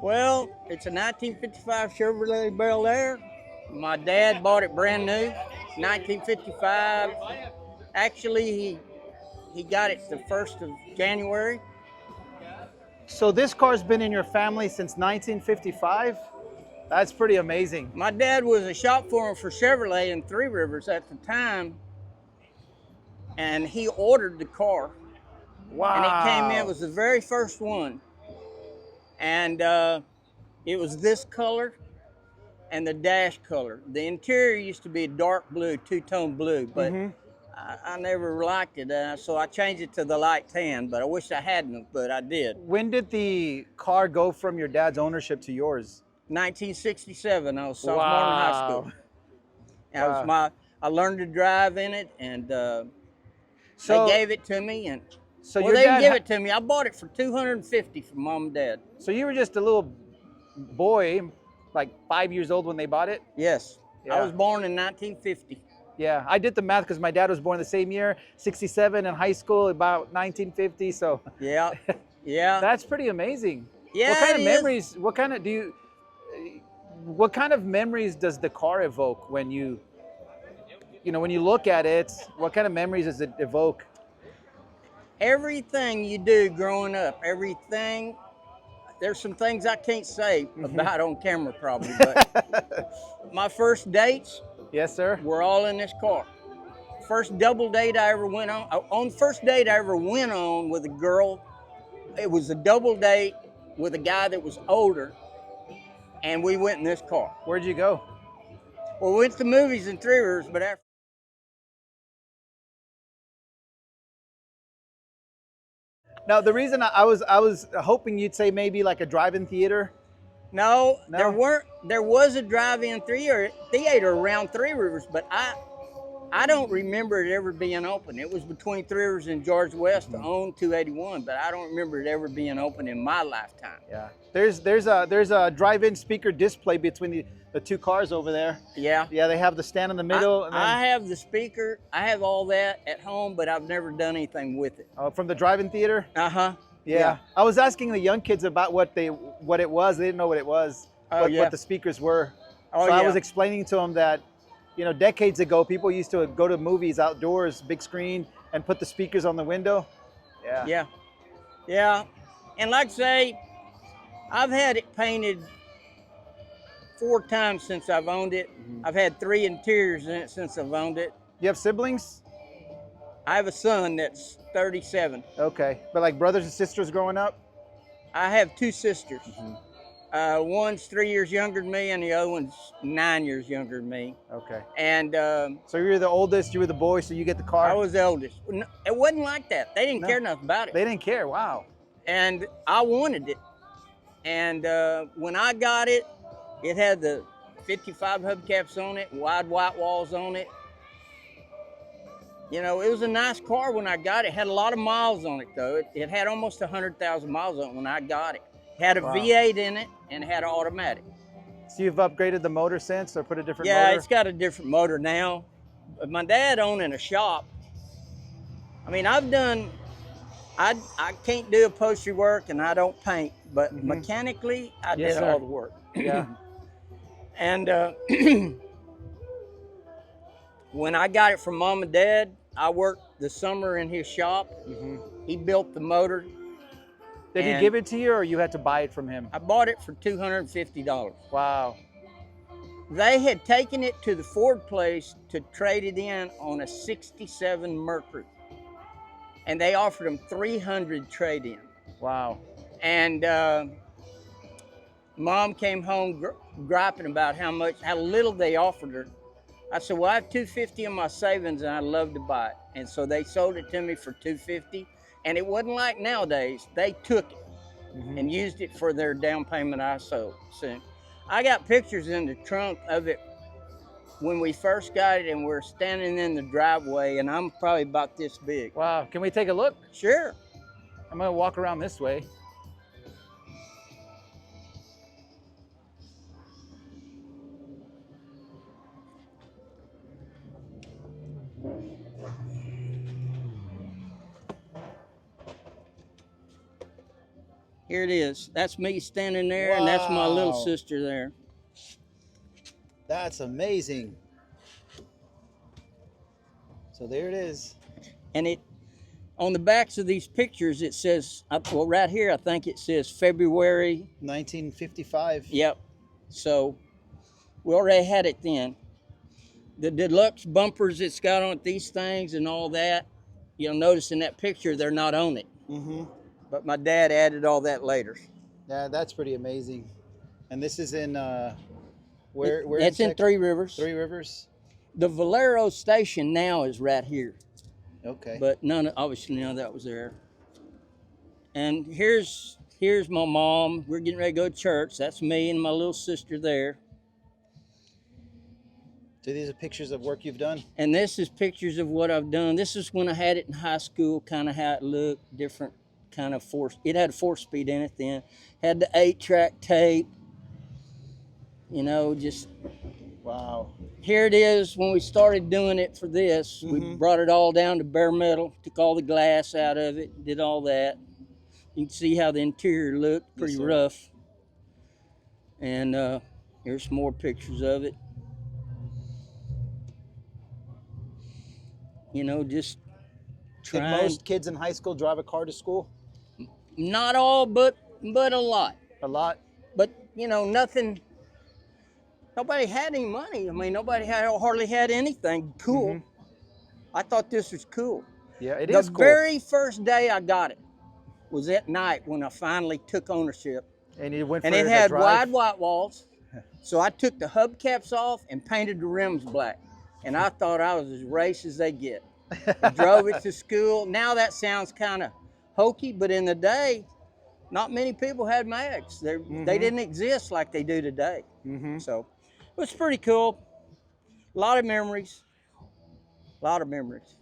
Well, it's a 1955 Chevrolet Bel Air. My dad bought it brand new, 1955. Actually, he got it the 1st of January. So this car's been in your family since 1955? That's pretty amazing. My dad was a shop foreman for Chevrolet in Three Rivers at the time, and he ordered the car, and it came in. It Wow. was the very first one, and it was this color and the dash color. The interior used to be a dark blue, two-tone blue, but I never liked it, so I changed it to the light tan. But I wish I hadn't, but I did. When did the car go from your dad's ownership to yours? 1967. I was sophomore in high school. Wow. That was Wow. I learned to drive in it, and they So, gave it to me. And so well, your they didn't dad, give it to me. I bought it for $250 from mom and dad. so you were just a little boy, like 5 years old when they bought it? Yes, I Yeah. was born in 1950. Yeah, I did the math because my dad was born the same year, 67, in high school, about 1950. So Yeah, yeah, that's pretty amazing. yeah. What kind It of is. memories, what kind of memories does the car evoke when when you look at it? What kind of memories does it evoke? Everything you do growing up, everything. There's some things I can't say about on camera probably, but my first dates Yes, sir. were all in this car. First double date I ever went on first date I ever went on with a girl, it was a double date with a guy that was older, and we went in this car. Where'd you go? Well, we went to movies in Three Rivers, but after Now, the reason I was hoping you'd say maybe like a drive-in theater. no, there No? weren't. There was a drive-in theater around Three Rivers, but I don't remember it ever being open. It was between Three Rivers and George West on 281, but I don't remember it ever being open in my lifetime. Yeah. There's a drive-in speaker display between the two cars over there. Yeah. Yeah, they have the stand in the middle, and then I have the speaker. I have all that at home, but I've never done anything with it. from the drive-in theater. Uh-huh. Yeah. I was asking the young kids about what it was. They didn't know what it was. Oh, what, yeah. what the speakers were. Oh, So I yeah. was explaining to them that, decades ago, people used to go to movies outdoors, big screen, and put the speakers on the window. Yeah. Yeah. Yeah. And like I say, I've had it painted 4 times since I've owned it. I've had 3 interiors in it since I've owned it. You have siblings? I have a son that's 37. Okay. But like brothers and sisters growing up? I have 2 sisters. One's 3 years younger than me, and the other one's 9 years younger than me. Okay. And So you're the oldest, you were the boy, so you get the car? I was the eldest. It wasn't like that. They didn't No. care nothing about it. They didn't care. Wow. And I wanted it. And when I got it, it had the 55 hubcaps on it, wide white walls on it. It was a nice car when I got it. It had a lot of miles on it, though. It had almost 100,000 miles on it when I got it. It had a Wow. V8 in it and it had an automatic. So you've upgraded the motor since, or put a different Yeah, motor? it's got a different motor now. But my dad owned in a shop. I mean, I can't do upholstery work and I don't paint, but mechanically, I Yes, did sir. all the work. Yeah. And when I got it from mom and dad, I worked the summer in his shop. He built the motor. Did he And give it to you, or you had to buy it from him? I bought it for $250. Wow. They had taken it to the Ford place to trade it in on a 67 Mercury. And they offered him 300 trade-in. Wow. And mom came home griping about how little they offered her. I said, well, I have $250 in my savings and I'd love to buy it. And so they sold it to me for $250. And it wasn't like nowadays. They took it and used it for their down payment I sold. So I got pictures in the trunk of it when we first got it, and we're standing in the driveway, and I'm probably about this big. Wow. Can we take a look? Sure. I'm going to walk around this way. Here it is. That's me standing there, and that's my little Wow. sister there. That's amazing. So there it is. And it on the backs of these pictures, it says, well, right here, I think it says February. 1955. Yep. So we already had it then. The deluxe bumpers it's got on it, these things and all that, you'll notice in that picture they're not on it. Mm-hmm. But my dad added all that later. Yeah, that's pretty amazing. And this is in where? It's in Three Rivers. Three Rivers. The Valero station now is right here. Okay. But obviously none of that was there. And here's my mom. We're getting ready to go to church. That's me and my little sister there. So these are pictures of work you've done? And this is pictures of what I've done. This is when I had it in high school, kind of how it looked, different kind of force. It had a 4-speed in it then. Had the 8-track tape. You know, just... Wow. Here it is when we started doing it for this. Mm-hmm. We brought it all down to bare metal, took all the glass out of it, did all that. You can see how the interior looked, pretty rough. And here's some more pictures of it. You know, just trying. Did most kids in high school drive a car to school? Not all, but a lot. A lot? But, you know, nothing. Nobody had any money. I mean, hardly had anything cool. Mm-hmm. I thought this was cool. Yeah, it is The cool. very first day I got it was at night when I finally took ownership. And you went for And it the had drive? wide white walls. So I took the hubcaps off and painted the rims black. And I thought I was as race as they get. I drove it to school. Now that sounds kind of hokey, but in the day, not many people had mags. They didn't exist like they do today. Mm-hmm. So it was pretty cool. A lot of memories. A lot of memories.